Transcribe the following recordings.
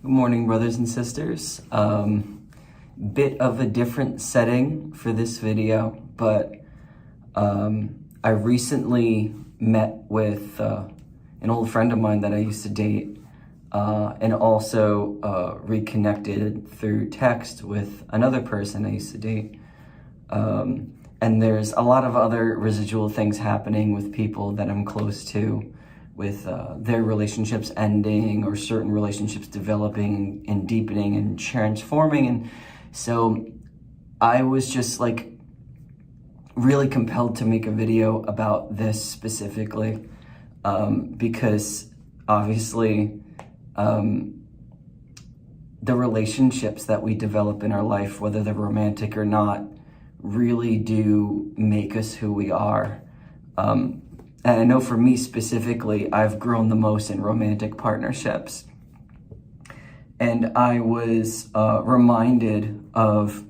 Good morning, brothers and sisters. Bit of a different setting for this video, but I recently met with an old friend of mine that I used to date, and also reconnected through text with another person I used to date. And there's a lot of other residual things happening with people that I'm close to, with their relationships ending or certain relationships developing and deepening and transforming. And so I was just like really compelled to make a video about this specifically, because obviously the relationships that we develop in our life, whether they're romantic or not, really do make us who we are. And I know for me specifically, I've grown the most in romantic partnerships. And I was reminded of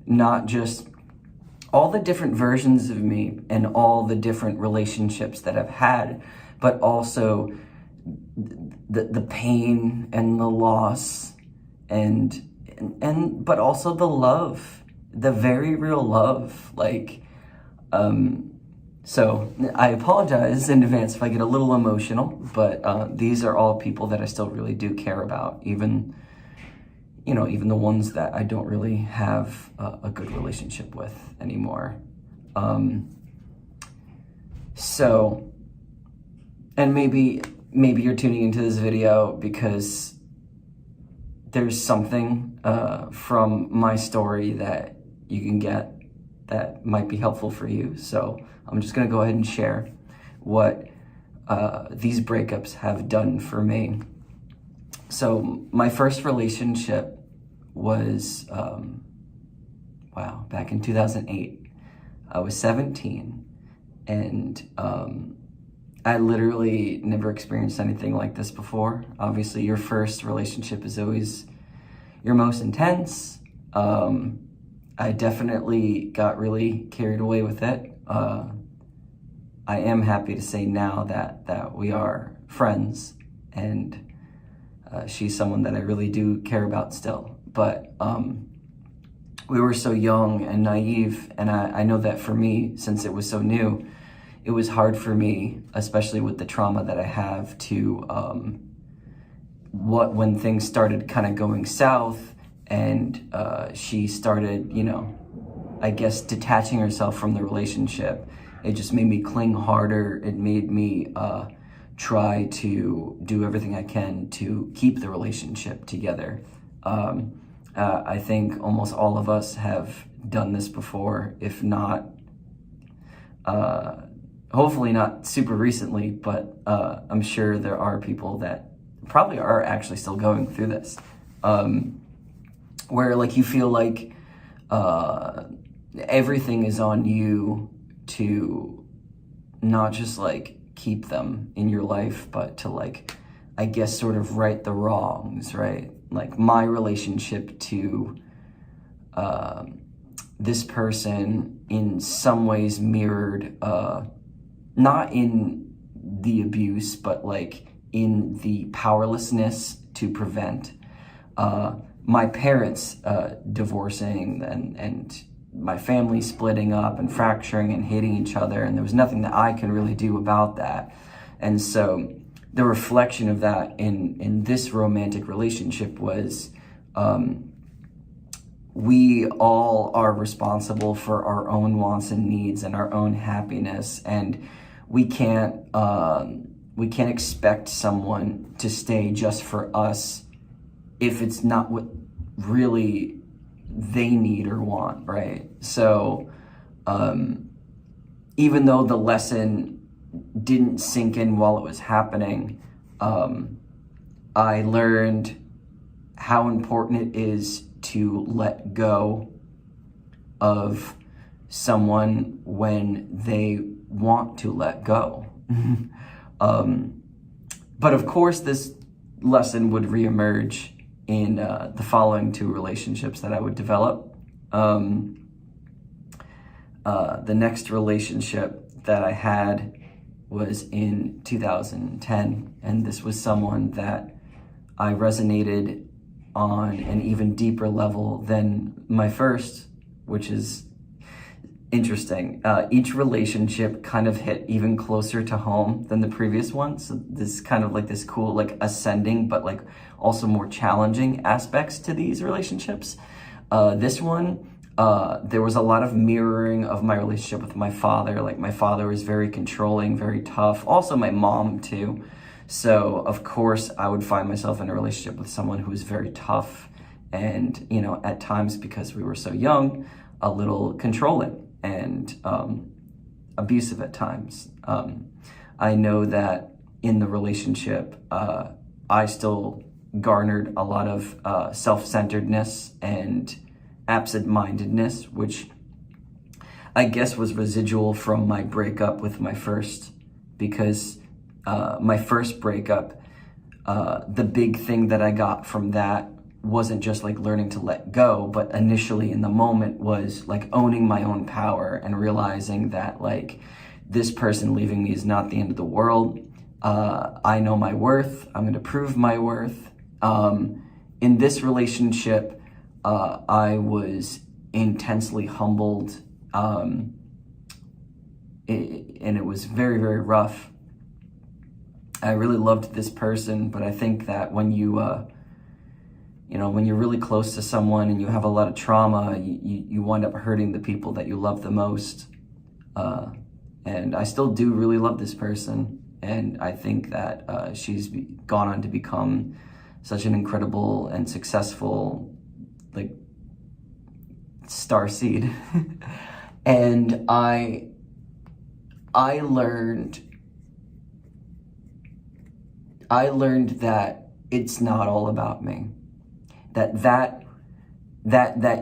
not just all the different versions of me and all the different relationships that I've had, but also the pain and the loss and but also the love, the very real love. So I apologize in advance if I get a little emotional, but these are all people that I still really do care about, even the ones that I don't really have a good relationship with anymore. So, and maybe you're tuning into this video because there's something from my story that you can get that might be helpful for you. So I'm just gonna go ahead and share what these breakups have done for me. So my first relationship was, back in 2008. I was 17, and I literally never experienced anything like this before. Obviously, your first relationship is always your most intense. I definitely got really carried away with it. I am happy to say now that we are friends, and she's someone that I really do care about still. But we were so young and naive, and I know that for me, since it was so new, it was hard for me, especially with the trauma that I have, to when things started kind of going south, and she started, I guess, detaching herself from the relationship. It just made me cling harder. It made me try to do everything I can to keep the relationship together. I think almost all of us have done this before, if not, hopefully not super recently, but I'm sure there are people that probably are actually still going through this. Where like you feel like everything is on you to not just like keep them in your life, but to like, I guess, sort of right the wrongs, right? Like my relationship to this person in some ways mirrored, not in the abuse, but like in the powerlessness to prevent my parents divorcing and my family splitting up and fracturing and hating each other, and there was nothing that I could really do about that. And so the reflection of that in this romantic relationship was we all are responsible for our own wants and needs and our own happiness, and we can't expect someone to stay just for us if it's not what really they need or want, right? So even though the lesson didn't sink in while it was happening, I learned how important it is to let go of someone when they want to let go. But of course, this lesson would reemerge in the following two relationships that I would develop. The next relationship that I had was in 2010, and this was someone that I resonated on an even deeper level than my first, which is interesting. Each relationship kind of hit even closer to home than the previous one. So this kind of like this cool, like ascending, but like also more challenging aspects to these relationships. This one, there was a lot of mirroring of my relationship with my father. Like my father was very controlling, very tough. Also my mom too. So of course I would find myself in a relationship with someone who was very tough and, you know, at times because we were so young, a little controlling and abusive at times. I know that in the relationship, I still garnered a lot of self-centeredness and absent-mindedness, which I guess was residual from my breakup with my first, because my first breakup, the big thing that I got from that wasn't just like learning to let go, but initially in the moment was like owning my own power and realizing that like this person leaving me is not the end of the world. I know my worth. I'm going to prove my worth. In this relationship, I was intensely humbled, and it was very, very rough. I really loved this person, but I think that when you know, when you're really close to someone and you have a lot of trauma, you wind up hurting the people that you love the most. And I still do really love this person. And I think that she's gone on to become such an incredible and successful, like, starseed. And I learned that it's not all about me. That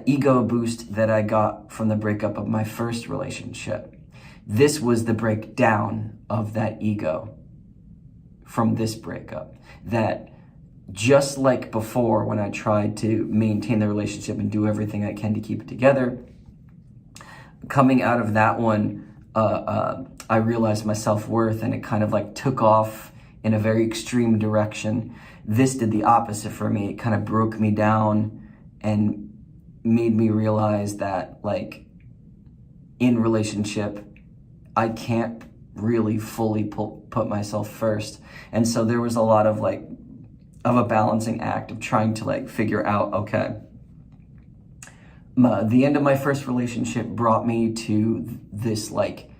ego boost that I got from the breakup of my first relationship, this was the breakdown of that ego from this breakup. That just like before, when I tried to maintain the relationship and do everything I can to keep it together, coming out of that one, I realized my self-worth, and it kind of like took off in a very extreme direction. This did the opposite for me. It kind of broke me down and made me realize that, like, in relationship, I can't really fully put myself first. And so there was a lot of like, of a balancing act of trying to like figure out, okay, the end of my first relationship brought me to this like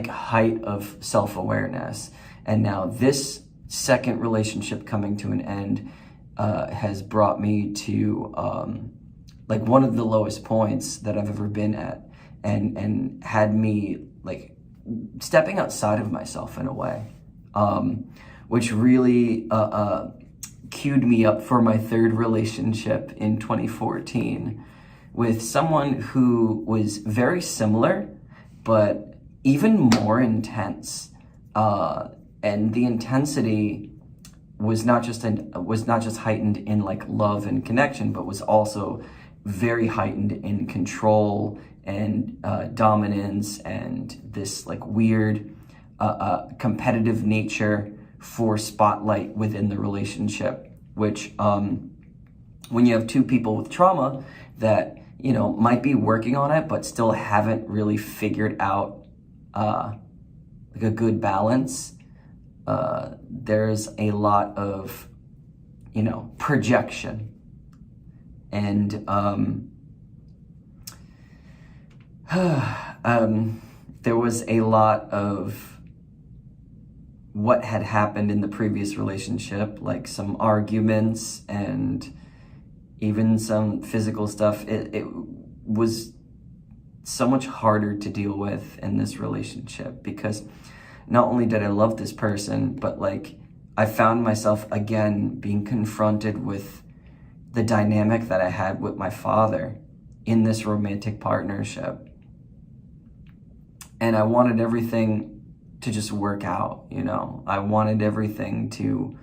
height of self-awareness. And now this second relationship coming to an end has brought me to like one of the lowest points that I've ever been at, and had me like stepping outside of myself in a way, which really queued me up for my third relationship in 2014 with someone who was very similar, but even more intense. And the intensity was not just heightened in like love and connection, but was also very heightened in control and dominance and this like weird competitive nature for spotlight within the relationship, which when you have two people with trauma that, you know, might be working on it but still haven't really figured out like a good balance, there's a lot of, you know, projection. And there was a lot of what had happened in the previous relationship, like some arguments and even some physical stuff. It was so much harder to deal with in this relationship because not only did I love this person, but like I found myself again being confronted with the dynamic that I had with my father in this romantic partnership. And I wanted everything to just work out, you know? I wanted everything to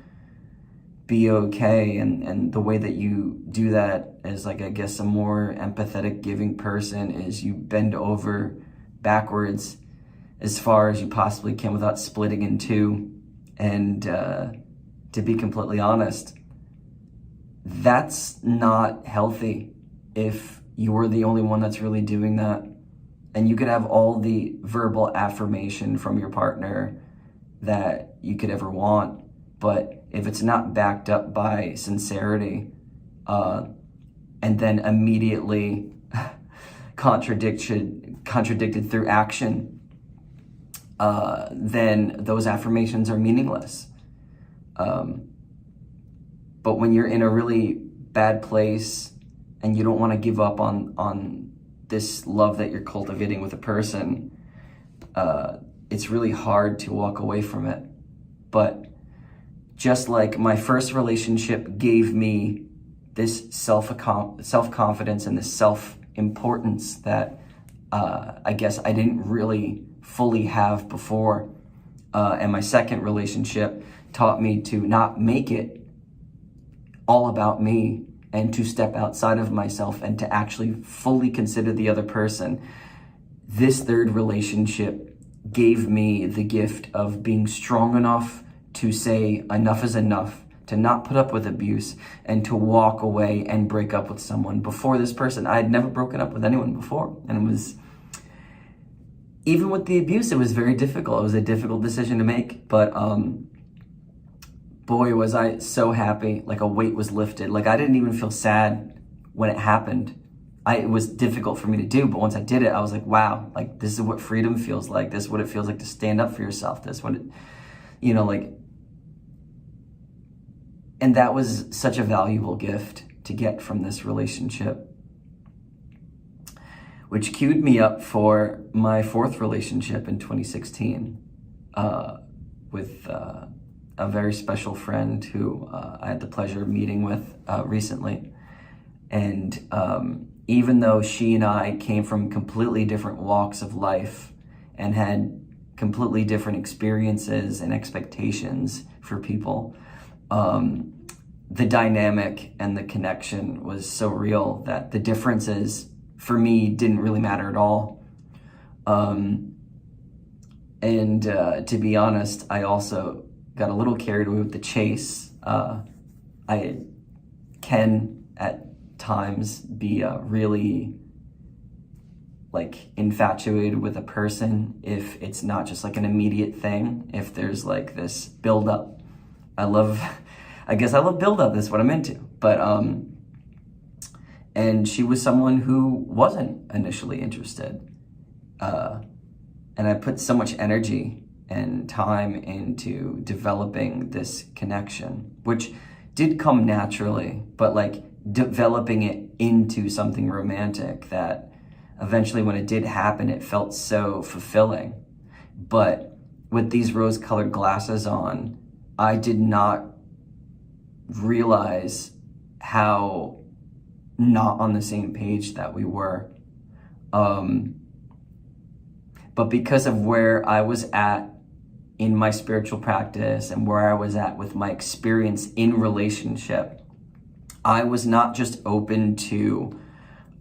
be okay. And the way that you do that as like, I guess, a more empathetic, giving person is you bend over backwards as far as you possibly can without splitting in two. And to be completely honest, that's not healthy if you're the only one that's really doing that. And you could have all the verbal affirmation from your partner that you could ever want, but if it's not backed up by sincerity, and then immediately contradicted through action, then those affirmations are meaningless. But when you're in a really bad place and you don't want to give up on this love that you're cultivating with a person, it's really hard to walk away from it. But just like my first relationship gave me this self-confidence and this self-importance that I guess I didn't really fully have before, and my second relationship taught me to not make it all about me and to step outside of myself and to actually fully consider the other person. This third relationship gave me the gift of being strong enough to say enough is enough, to not put up with abuse, and to walk away and break up with someone. Before this person, I had never broken up with anyone before. And it was, even with the abuse, it was very difficult. It was a difficult decision to make, but boy, was I so happy. Like a weight was lifted. Like I didn't even feel sad when it happened. It was difficult for me to do, but once I did it, I was like, wow, like this is what freedom feels like. This is what it feels like to stand up for yourself. This is what it, like, and that was such a valuable gift to get from this relationship, which queued me up for my fourth relationship in 2016 with a very special friend who I had the pleasure of meeting with recently. And even though she and I came from completely different walks of life and had completely different experiences and expectations for people, the dynamic and the connection was so real that the differences for me didn't really matter at all. And to be honest, I also got a little carried away with the chase. I can at times be really like infatuated with a person if it's not just like an immediate thing, if there's like this build-up. I guess I love build-up, that's what I'm into. But and she was someone who wasn't initially interested. And I put so much energy and time into developing this connection, which did come naturally, but like developing it into something romantic that eventually when it did happen, it felt so fulfilling. But with these rose-colored glasses on, I did not realize how not on the same page that we were. But because of where I was at in my spiritual practice and where I was at with my experience in relationship, I was not just open to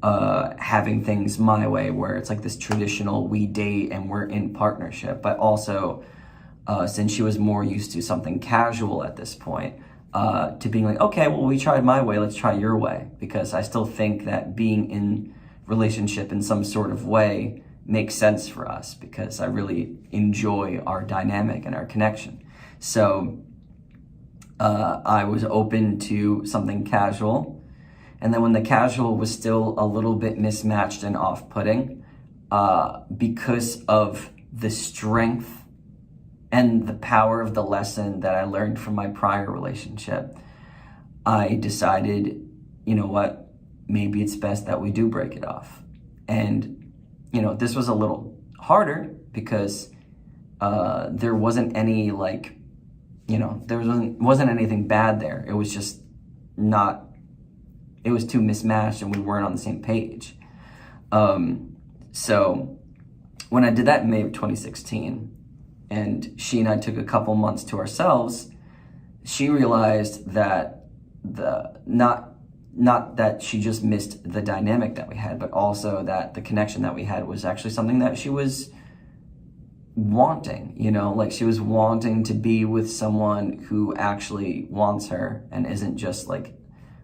having things my way, where it's like this traditional we date and we're in partnership, but also since she was more used to something casual at this point, to being like, okay, well, we tried my way, let's try your way. Because I still think that being in relationship in some sort of way makes sense for us, because I really enjoy our dynamic and our connection. So I was open to something casual. And then when the casual was still a little bit mismatched and off-putting, because of the strength and the power of the lesson that I learned from my prior relationship, I decided, you know what, maybe it's best that we do break it off. And, this was a little harder because there wasn't any like, there wasn't anything bad there. It was just it was too mismatched and we weren't on the same page. So when I did that in May of 2016, and she and I took a couple months to ourselves, she realized that not that she just missed the dynamic that we had, but also that the connection that we had was actually something that she was wanting, like she was wanting to be with someone who actually wants her and isn't just like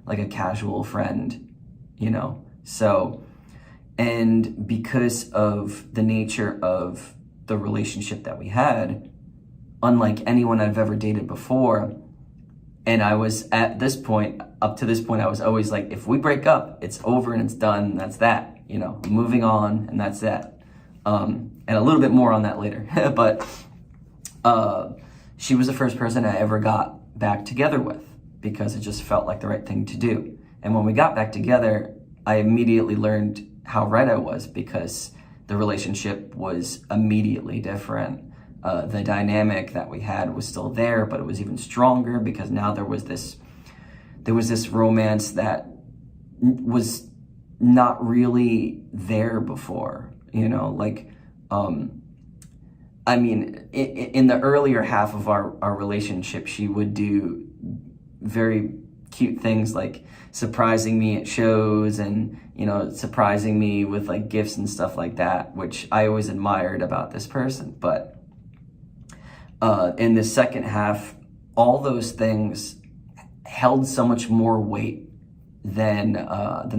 like a casual friend, you know? So, and because of the nature of the relationship that we had, unlike anyone I've ever dated before, and I was at this point, up to this point, I was always like, if we break up, it's over and it's done, and that's that, you know, moving on, and that's that. And a little bit more on that later. But she was the first person I ever got back together with because it just felt like the right thing to do. And when we got back together, I immediately learned how right I was because the relationship was immediately different. The dynamic that we had was still there, but it was even stronger because now there was this romance that was not really there before, you know, like, I mean, in the earlier half of our relationship, she would do very cute things like surprising me at shows and, you know, surprising me with like gifts and stuff like that, which I always admired about this person. But in the second half, all those things held so much more weight than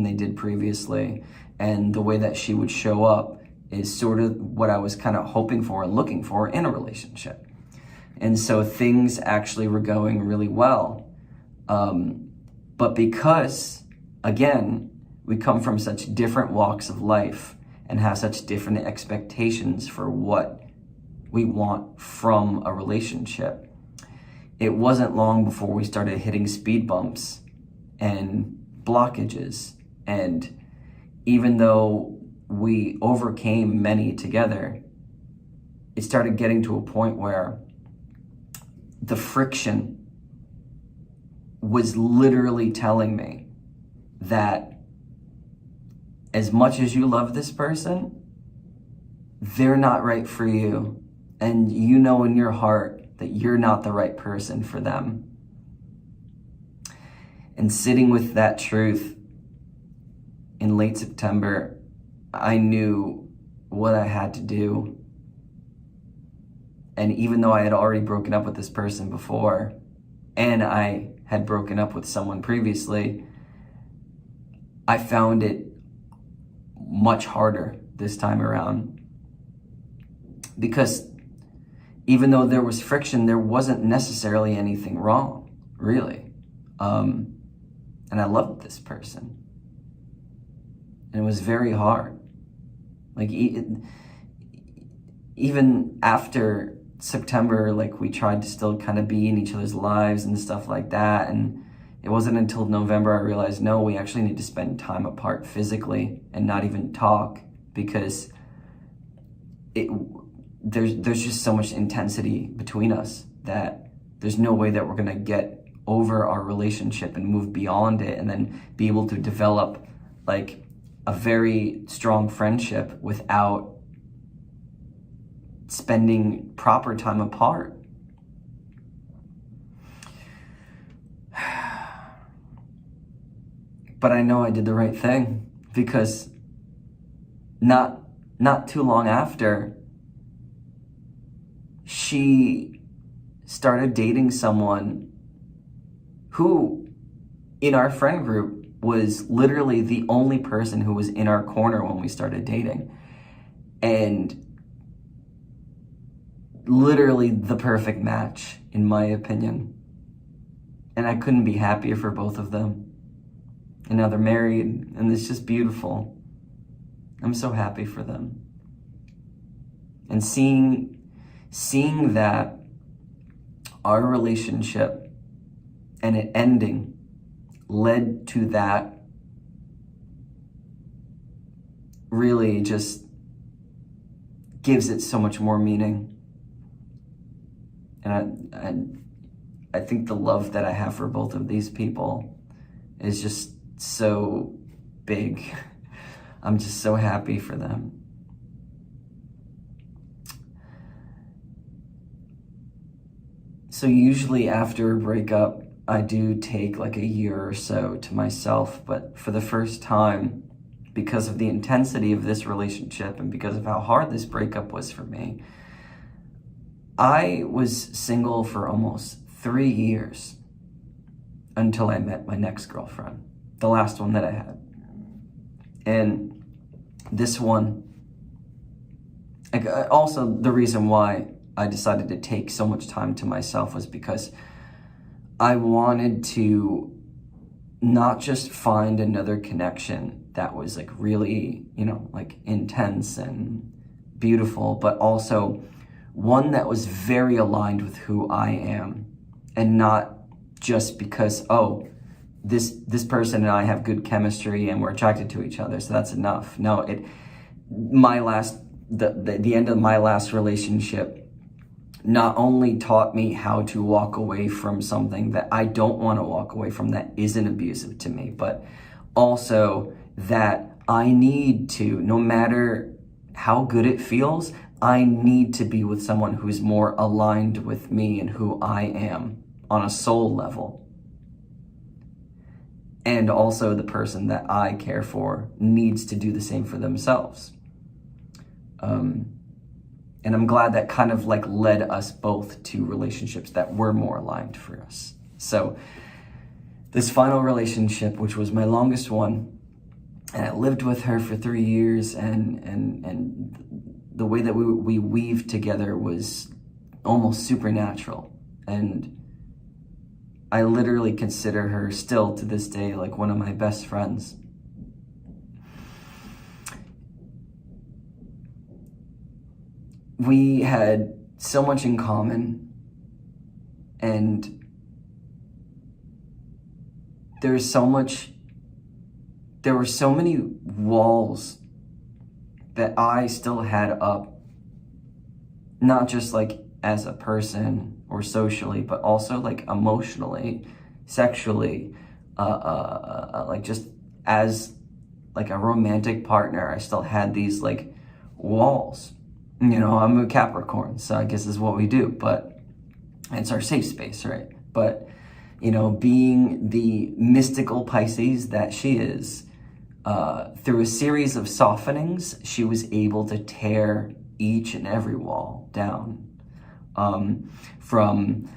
they did previously. And the way that she would show up is sort of what I was kind of hoping for and looking for in a relationship. And so things actually were going really well. But because, again, we come from such different walks of life and have such different expectations for what we want from a relationship, it wasn't long before we started hitting speed bumps and blockages. And even though we overcame many together, it started getting to a point where the friction was literally telling me that as much as you love this person, they're not right for you. And you know in your heart that you're not the right person for them. And sitting with that truth in late September, I knew what I had to do. And even though I had already broken up with this person before, and I had broken up with someone previously, I found it much harder this time around. Because even though there was friction, there wasn't necessarily anything wrong, really. And I loved this person. And it was very hard. Like, even after September, like, we tried to still kind of be in each other's lives and stuff like that. And it wasn't until November I realized, no, we actually need to spend time apart physically and not even talk, because there's just so much intensity between us that there's no way that we're gonna get over our relationship and move beyond it and then be able to develop like a very strong friendship without spending proper time apart. But I know I did the right thing, because not too long after, she started dating someone who, in our friend group, was literally the only person who was in our corner when we started dating. And literally the perfect match, in my opinion. And I couldn't be happier for both of them. And now they're married, and it's just beautiful. I'm so happy for them. And seeing that our relationship and it ending led to that really just gives it so much more meaning. And I think the love that I have for both of these people is just so big. I'm just so happy for them. So usually after a breakup, I do take like a year or so to myself, but for the first time, because of the intensity of this relationship and because of how hard this breakup was for me, I was single for almost 3 years. until I met my next girlfriend, the last one that I had. And this one, also the reason why I decided to take so much time to myself was because I wanted to not just find another connection that was like really, like intense and beautiful, but also one that was very aligned with who I am, and not just because, oh, this person and I have good chemistry and we're attracted to each other, so that's enough. No, the end of my last relationship not only taught me how to walk away from something that I don't want to walk away from that isn't abusive to me, but also that I need to, no matter how good it feels, I need to be with someone who's more aligned with me and who I am on a soul level. And also the person that I care for needs to do the same for themselves. And I'm glad that kind of like led us both to relationships that were more aligned for us. So this final relationship, which was my longest one, and I lived with her for 3 years, and the way that we weaved together was almost supernatural. And I literally consider her still to this day like one of my best friends. We had so much in common, and there were so many walls that I still had up, not just like as a person or socially, but also like emotionally, sexually, like just as like a romantic partner. I still had these like walls. I'm a Capricorn, so I guess this is what we do, but it's our safe space, right? But, being the mystical Pisces that she is, through a series of softenings, she was able to tear each and every wall down. From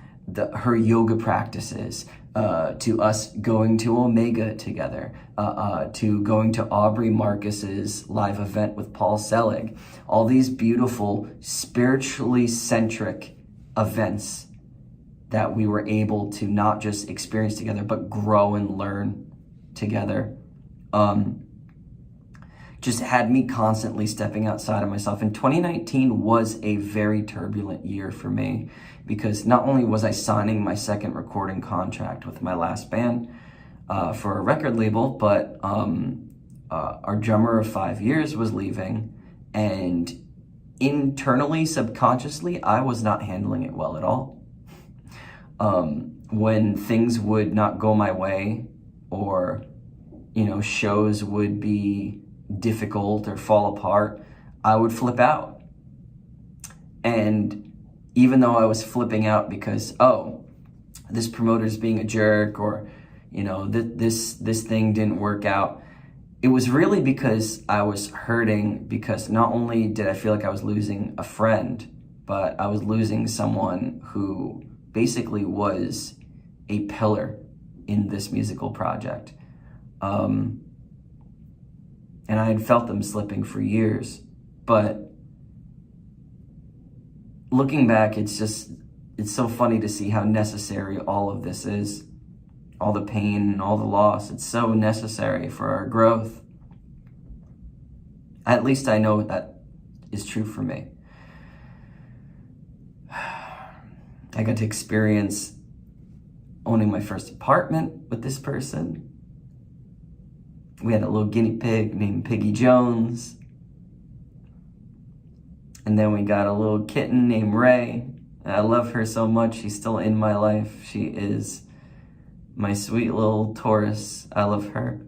her yoga practices, to us going to Omega together, to going to Aubrey Marcus's live event with Paul Selig. All these beautiful, spiritually centric events that we were able to not just experience together, but grow and learn together. Just had me constantly stepping outside of myself. And 2019 was a very turbulent year for me, because not only was I signing my second recording contract with my last band for a record label, but our drummer of 5 years was leaving, and internally, subconsciously, I was not handling it well at all. When things would not go my way, or, shows would be difficult or fall apart, I would flip out. And even though I was flipping out because, oh, this promoter's being a jerk, or, this thing didn't work out, it was really because I was hurting, because not only did I feel like I was losing a friend, but I was losing someone who basically was a pillar in this musical project. And I had felt them slipping for years. But looking back, it's so funny to see how necessary all of this is. All the pain and all the loss, it's so necessary for our growth. At least I know that is true for me. I got to experience owning my first apartment with this person. We had a little guinea pig named Piggy Jones. And then we got a little kitten named Ray. I love her so much. She's still in my life. She is my sweet little Taurus. I love her.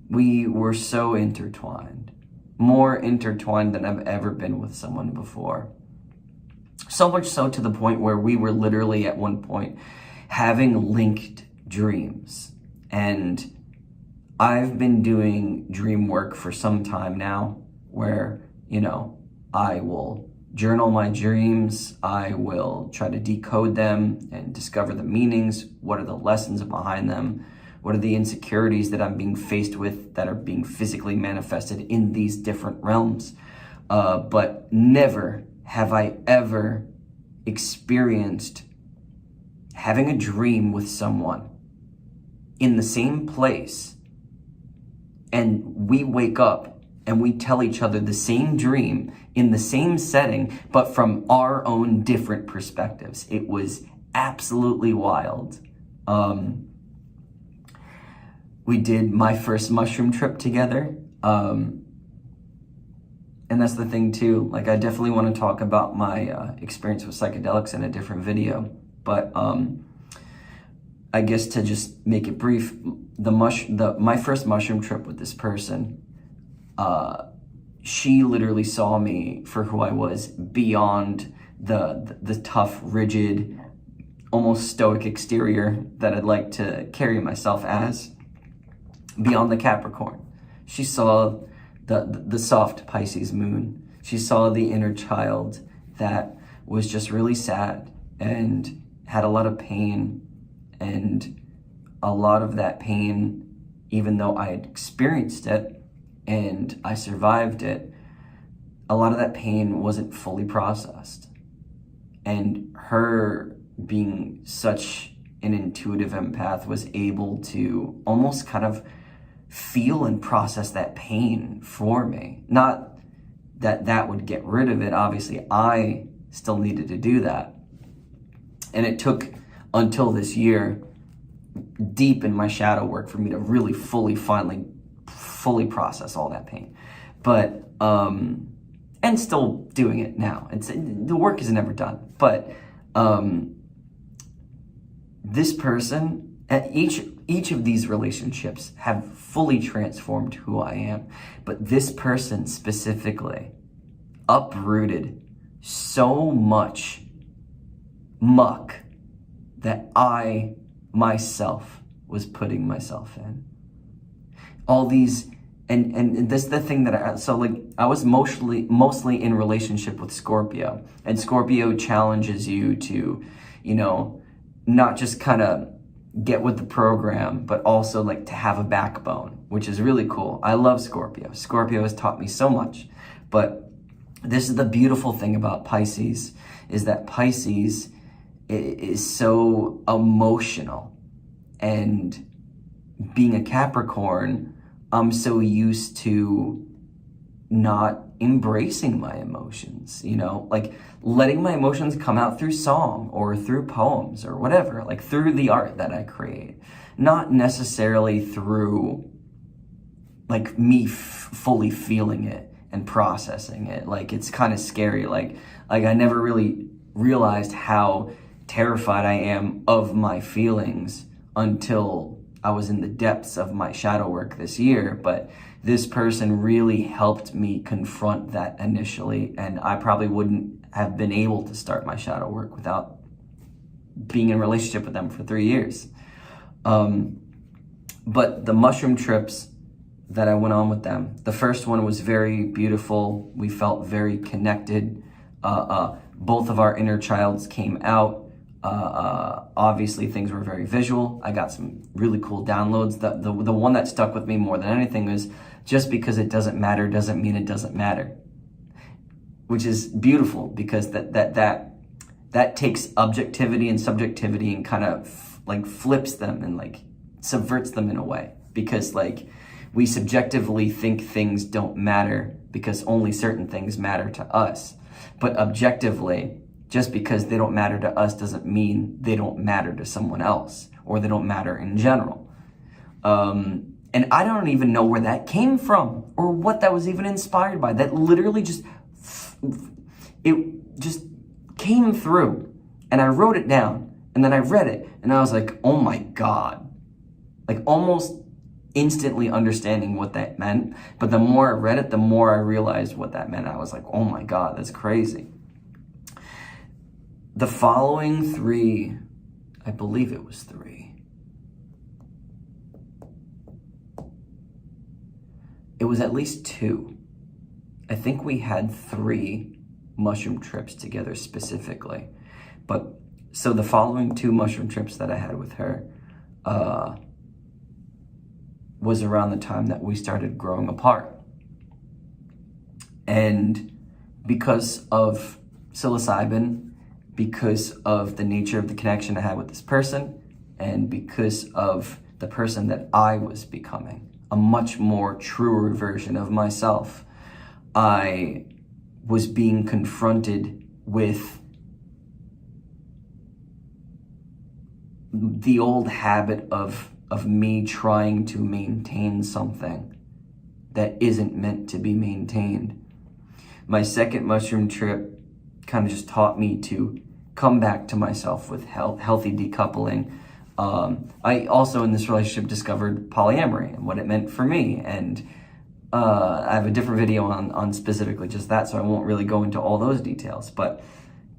We were so intertwined. More intertwined than I've ever been with someone before. So much so to the point where we were literally at one point having linked dreams. And I've been doing dream work for some time now, where, I will journal my dreams. I will try to decode them and discover the meanings. What are the lessons behind them? What are the insecurities that I'm being faced with that are being physically manifested in these different realms? But never have I ever experienced having a dream with someone in the same place, and we wake up and we tell each other the same dream in the same setting, but from our own different perspectives. It was absolutely wild. We did my first mushroom trip together. And that's the thing too, like I definitely want to talk about my experience with psychedelics in a different video, but I guess to just make it brief, my first mushroom trip with this person, she literally saw me for who I was beyond the tough, rigid, almost stoic exterior that I'd like to carry myself as, beyond the Capricorn. She saw the soft Pisces moon. She saw the inner child that was just really sad and had a lot of pain, and a lot of that pain, even though I had experienced it and I survived it, a lot of that pain wasn't fully processed. And her being such an intuitive empath was able to almost kind of feel and process that pain for me. Not that that would get rid of it. Obviously, I still needed to do that. And it took until this year, deep in my shadow work, for me to really fully process all that pain. But, and still doing it now. The work is never done. But this person, each of these relationships have fully transformed who I am. But this person specifically uprooted so much muck that I myself was putting myself in. All these, and this is the thing that I was mostly in relationship with Scorpio, and Scorpio challenges you to, not just kind of get with the program, but also like to have a backbone, which is really cool. I love Scorpio. Scorpio has taught me so much. But this is the beautiful thing about Pisces, is that Pisces is so emotional. And being a Capricorn, I'm so used to not embracing my emotions, like letting my emotions come out through song or through poems or whatever, like through the art that I create, not necessarily through like me fully feeling it and processing it. Like it's kind of scary. Like I never really realized how terrified I am of my feelings until I was in the depths of my shadow work this year. But this person really helped me confront that initially, and I probably wouldn't have been able to start my shadow work without being in a relationship with them for 3 years. But the mushroom trips that I went on with them, the first one was very beautiful. We felt very connected. Both of our inner childs came out. Obviously things were very visual. I got some really cool downloads. The one that stuck with me more than anything was, just because it doesn't matter doesn't mean it doesn't matter, which is beautiful, because that takes objectivity and subjectivity and kind of like flips them and like subverts them in a way, because like we subjectively think things don't matter because only certain things matter to us, but objectively, just because they don't matter to us doesn't mean they don't matter to someone else, or they don't matter in general. And I don't even know where that came from or what that was even inspired by. That literally it just came through, and I wrote it down, and then I read it, and I was like, oh my God, like almost instantly understanding what that meant. But the more I read it, the more I realized what that meant. I was like, oh my God, that's crazy. The following 3, I believe it was 3. It was at least 2. I think we had 3 mushroom trips together specifically. But so the following 2 mushroom trips that I had with her was around the time that we started growing apart. And because of psilocybin, because of the nature of the connection I had with this person, and because of the person that I was becoming, a much more truer version of myself, I was being confronted with the old habit of me trying to maintain something that isn't meant to be maintained. My second mushroom trip kind of just taught me to come back to myself with healthy decoupling. I also in this relationship discovered polyamory and what it meant for me. And I have a different video on specifically just that, so I won't really go into all those details. But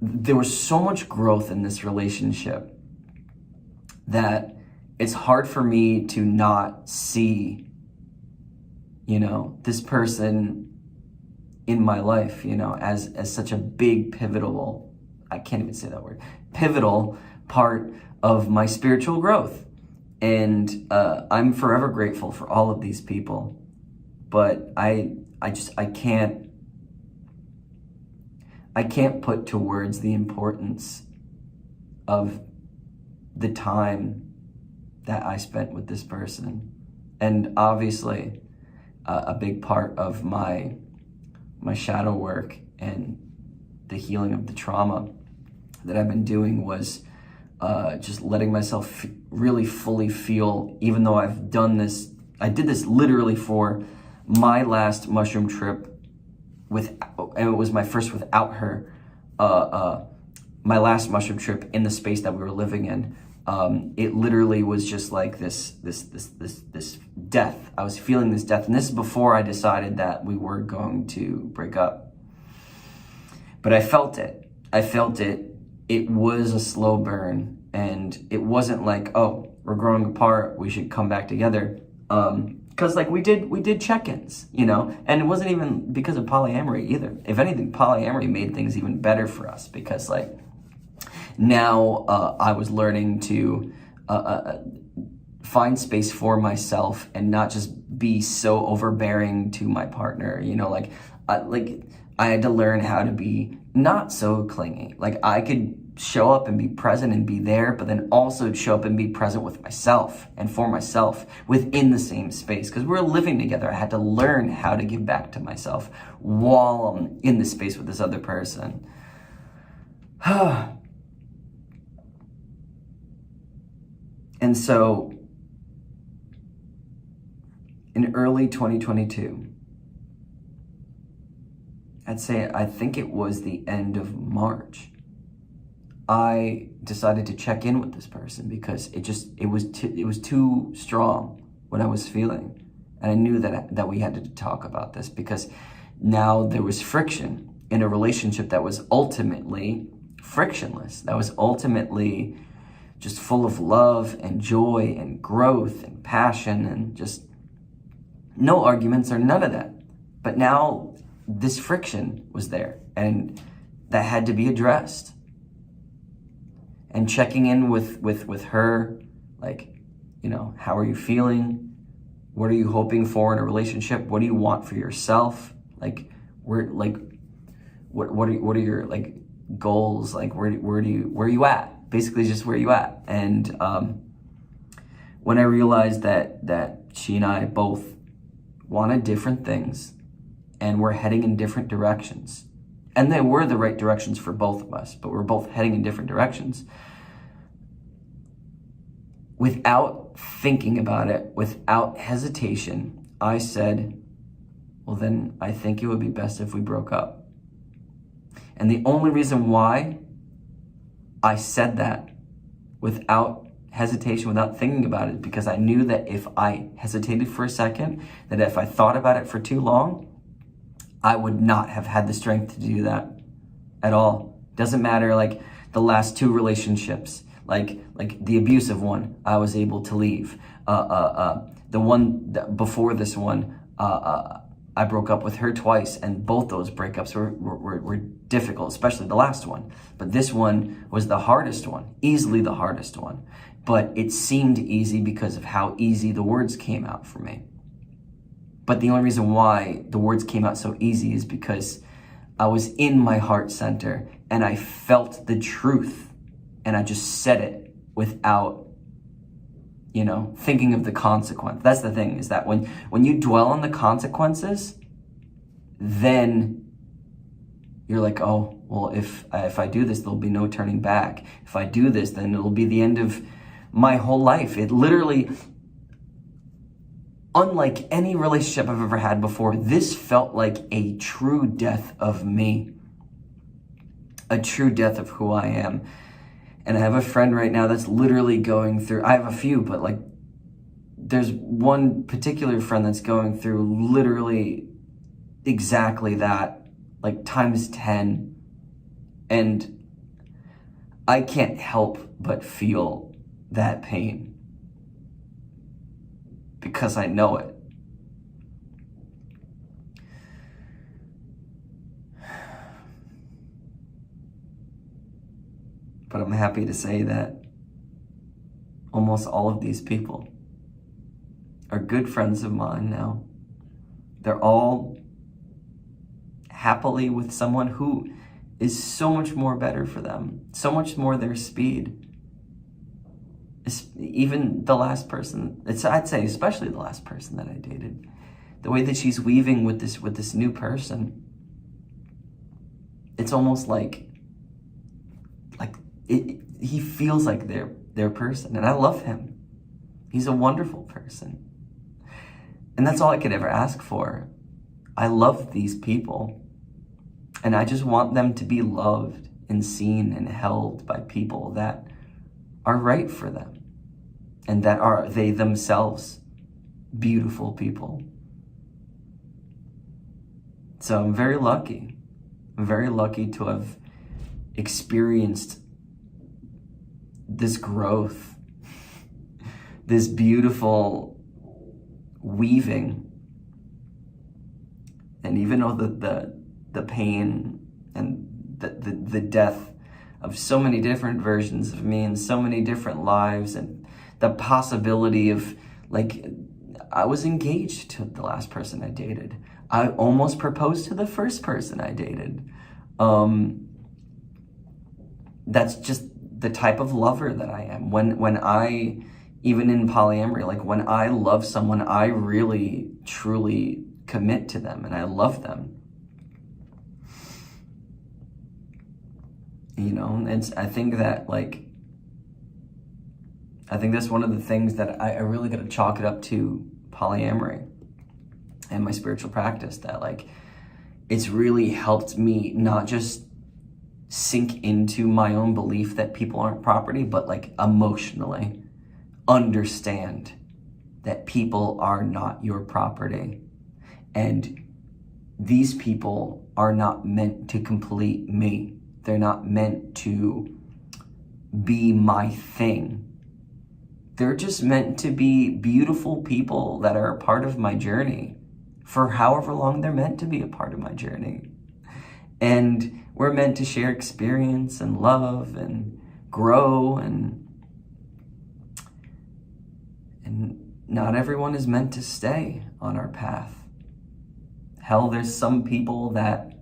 there was so much growth in this relationship that it's hard for me to not see, this person in my life, as such a big pivotal, I can't even say that word, pivotal part of my spiritual growth. And I'm forever grateful for all of these people. But I can't put to words the importance of the time that I spent with this person. And obviously, a big part of my shadow work and the healing of the trauma that I've been doing was just letting myself really fully feel, even though I've done this, I did this literally for my last mushroom trip and it was my first without her, my last mushroom trip in the space that we were living in. It literally was just like this death. I was feeling this death, and this is before I decided that we were going to break up. But I felt it. It was a slow burn, and it wasn't like, oh, we're growing apart, we should come back together. Because like we did check-ins, and it wasn't even because of polyamory either. If anything, polyamory made things even better for us, because like now I was learning to find space for myself and not just be so overbearing to my partner. I had to learn how to be not so clingy. Like I could show up and be present and be there, but then also show up and be present with myself and for myself within the same space. Because we're living together, I had to learn how to give back to myself while I'm in the space with this other person. And so in early 2022, I think it was the end of March, I decided to check in with this person because it was too strong what I was feeling. And I knew that we had to talk about this, because now there was friction in a relationship that was ultimately frictionless, that was ultimately just full of love and joy and growth and passion and just no arguments or none of that. But now this friction was there, and that had to be addressed. And checking in with her, like, how are you feeling? What are you hoping for in a relationship? What do you want for yourself? What are your like goals? Like where are you at? Basically just where you at. And when I realized that she and I both wanted different things and we're heading in different directions, and they were the right directions for both of us, but we're both heading in different directions, without thinking about it, without hesitation, I said, well, then I think it would be best if we broke up. And the only reason why I said that without hesitation, without thinking about it, because I knew that if I hesitated for a second, that if I thought about it for too long, I would not have had the strength to do that at all. Doesn't matter, like the last 2 relationships, like the abusive one, I was able to leave. The one before this one, I broke up with her twice, and both those breakups were difficult, especially the last one. But this one was the hardest one, easily the hardest one. But it seemed easy because of how easy the words came out for me. But the only reason why the words came out so easy is because I was in my heart center and I felt the truth, and I just said it without, thinking of the consequence. That's the thing, is that when you dwell on the consequences, then you're like, oh, well, if I do this, there'll be no turning back. If I do this, then it'll be the end of my whole life. It literally, unlike any relationship I've ever had before, this felt like a true death of me, a true death of who I am. And I have a friend right now that's literally going through, I have a few, but like, there's one particular friend that's going through literally exactly that, like times 10. And I can't help but feel that pain because I know it. But I'm happy to say that almost all of these people are good friends of mine now. They're all happily with someone who is so much more better for them, so much more their speed. Even the last person, I'd say especially the last person that I dated, the way that she's weaving with this new person, it's almost like he feels like their person, and I love him. He's a wonderful person. And that's all I could ever ask for. I love these people, and I just want them to be loved and seen and held by people that are right for them, and that are they themselves beautiful people. So I'm very lucky. I'm very lucky to have experienced this growth, this beautiful weaving. And even though the pain and the death of so many different versions of me and so many different lives, and the possibility of, like, I was engaged to the last person I dated. I almost proposed to the first person I dated. That's just the type of lover that I am. When I, even in polyamory, like when I love someone, I really, truly commit to them and I love them. And I think that, I think that's one of the things that I really got to chalk it up to polyamory and my spiritual practice, that it's really helped me not just sink into my own belief that people aren't property, but emotionally understand that people are not your property. And these people are not meant to complete me. They're not meant to be my thing. They're just meant to be beautiful people that are a part of my journey for however long they're meant to be a part of my journey. And we're meant to share experience and love and grow, and not everyone is meant to stay on our path. Hell, there's some people that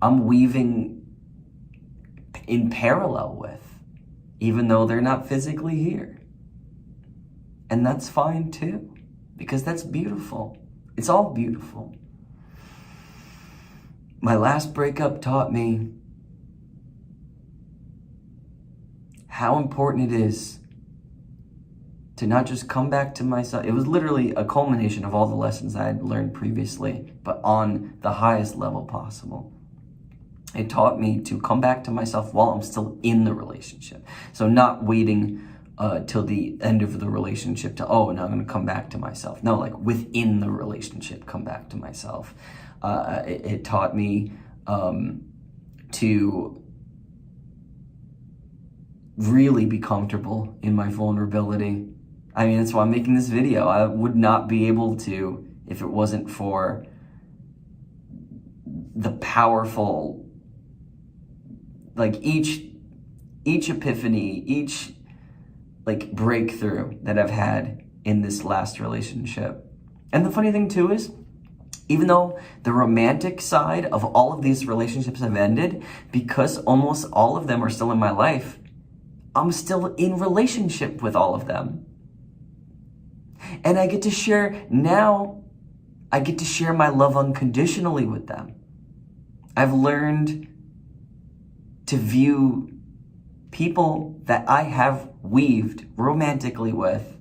I'm weaving in parallel with, even though they're not physically here. And that's fine too, because that's beautiful. It's all beautiful. My last breakup taught me how important it is to not just come back to myself. It was literally a culmination of all the lessons I had learned previously, but on the highest level possible. It taught me to come back to myself while I'm still in the relationship. So not waiting till the end of the relationship to, now I'm going to come back to myself. No, within the relationship, come back to myself. It taught me to really be comfortable in my vulnerability. I mean, that's why I'm making this video. I would not be able to if it wasn't for the powerful, like each epiphany, each like breakthrough that I've had in this last relationship. And the funny thing too is, even though the romantic side of all of these relationships have ended, because almost all of them are still in my life, I'm still in relationship with all of them. And I get to share my love unconditionally with them. I've learned to view people that I have weaved romantically with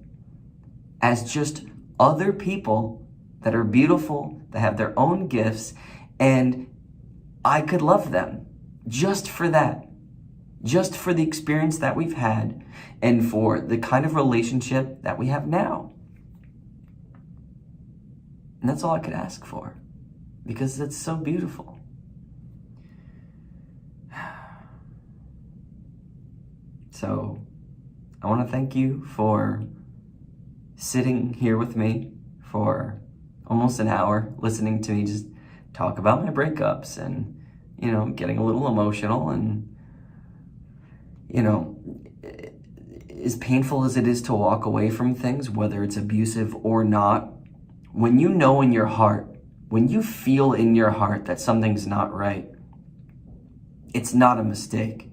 as just other people that are beautiful, that have their own gifts, and I could love them just for that, just for the experience that we've had and for the kind of relationship that we have now. And that's all I could ask for, because it's so beautiful. So I want to thank you for sitting here with me for almost an hour, listening to me just talk about my breakups and, getting a little emotional. And, as painful as it is to walk away from things, whether it's abusive or not, when you know in your heart, when you feel in your heart that something's not right, it's not a mistake.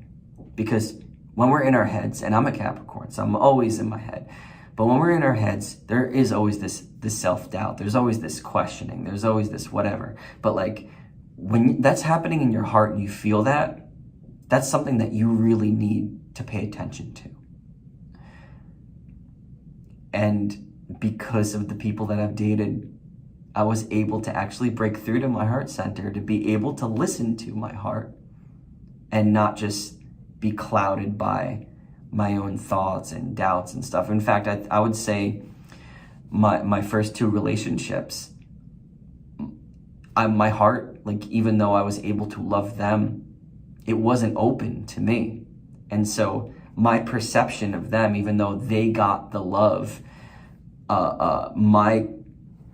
Because when we're in our heads, and I'm a Capricorn, so I'm always in my head, but when we're in our heads, there is always this self-doubt. There's always this questioning. There's always this whatever. But like, when that's happening in your heart and you feel that, that's something that you really need to pay attention to. And because of the people that I've dated, I was able to actually break through to my heart center, to be able to listen to my heart and not just be clouded by my own thoughts and doubts and stuff. In fact, I would say my first two relationships, my heart, like, even though I was able to love them, it wasn't open to me. And so my perception of them, even though they got the love, my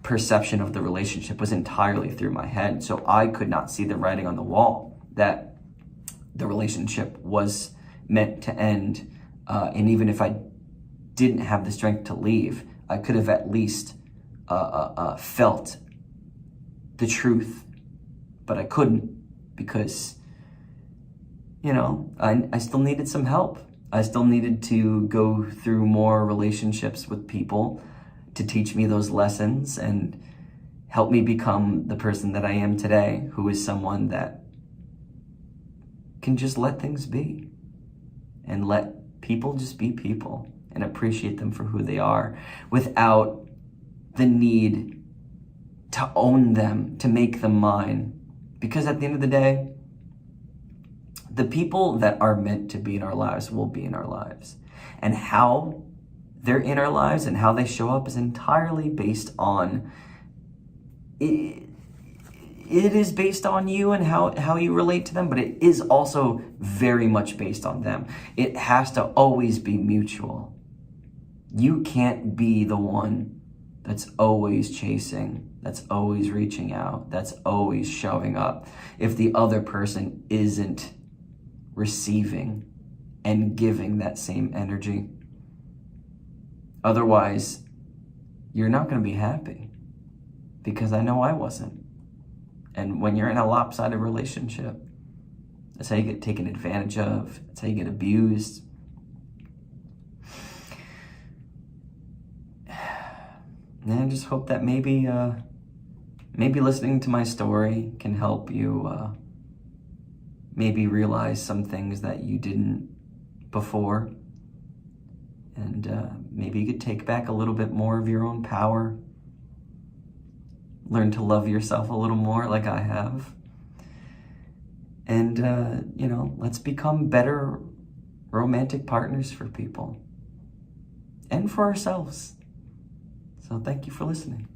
perception of the relationship was entirely through my head. So I could not see the writing on the wall that the relationship was meant to end. And even if I didn't have the strength to leave, I could have at least felt the truth. But I couldn't, because, I still needed some help. I still needed to go through more relationships with people to teach me those lessons and help me become the person that I am today, who is someone that can just let things be and let people just be people and appreciate them for who they are without the need to own them, to make them mine. Because at the end of the day, the people that are meant to be in our lives will be in our lives. And how they're in our lives and how they show up is entirely based on, it is based on you and how you relate to them, but it is also very much based on them. It has to always be mutual. You can't be the one that's always chasing, that's always reaching out, that's always showing up, if the other person isn't receiving and giving that same energy. Otherwise, you're not going to be happy, because I know I wasn't. And when you're in a lopsided relationship, that's how you get taken advantage of. That's how you get abused. And I just hope that maybe listening to my story can help you maybe realize some things that you didn't before. And maybe you could take back a little bit more of your own power. Learn to love yourself a little more, like I have. And, let's become better romantic partners for people and for ourselves. So thank you for listening.